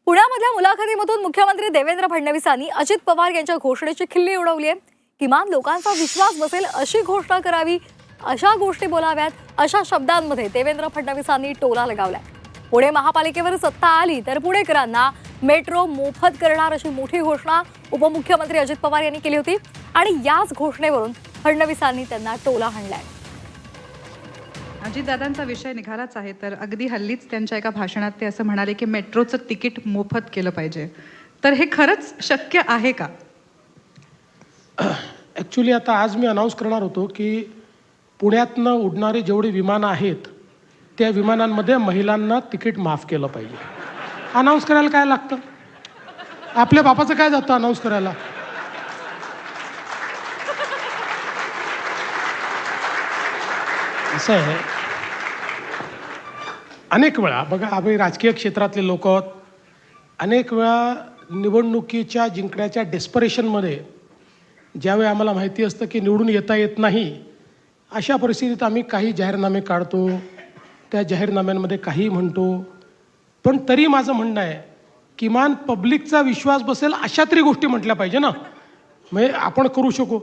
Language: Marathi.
पुण्यामधल्या मुलाखतीमधून मुख्यमंत्री देवेंद्र फडणवीसांनी अजित पवार यांच्या घोषणेची खिल्ली उडवली आहे। किमान लोकांचा विश्वास बसेल अशी घोषणा करावी, अशा गोष्टी बोलाव्यात, अशा शब्दांमध्ये देवेंद्र फडणवीसांनी टोला लगावलाय। पुणे महापालिकेवर सत्ता आली तर पुणेकरांना मेट्रो मोफत करणार अशी मोठी घोषणा उपमुख्यमंत्री अजित पवार यांनी केली होती आणि याच घोषणेवरून फडणवीसांनी त्यांना टोला हाणलाय। अजितदादांचा विषय निघालाच आहे तर अगदी हल्लीच त्यांच्या एका भाषणात ते असं म्हणाले की मेट्रोचं तिकीट मोफत केलं पाहिजे, तर हे खरंच शक्य आहे का? ॲक्च्युली आता आज मी अनाऊन्स करणार होतो की पुण्यातनं उडणारे जेवढे विमानं आहेत त्या विमानांमध्ये महिलांना तिकीट माफ केलं पाहिजे। अनाऊन्स करायला काय लागतं? आपल्या बापाचं काय जातं अनाऊन्स करायला? असं आहे, अनेक वेळा बघा आम्ही राजकीय क्षेत्रातले लोक आहोत, अनेक वेळा निवडणुकीच्या जिंकण्याच्या डेस्परेशनमध्ये ज्यावेळी आम्हाला माहिती असतं की निवडून येता येत नाही, अशा परिस्थितीत आम्ही काही जाहीरनामे काढतो, त्या जाहीरनाम्यांमध्ये काही म्हणतो, पण तरी माझं म्हणणं आहे किमान पब्लिकचा विश्वास बसेल अशा तरी गोष्टी म्हटल्या पाहिजे ना। म्हणजे आपण करू शकू,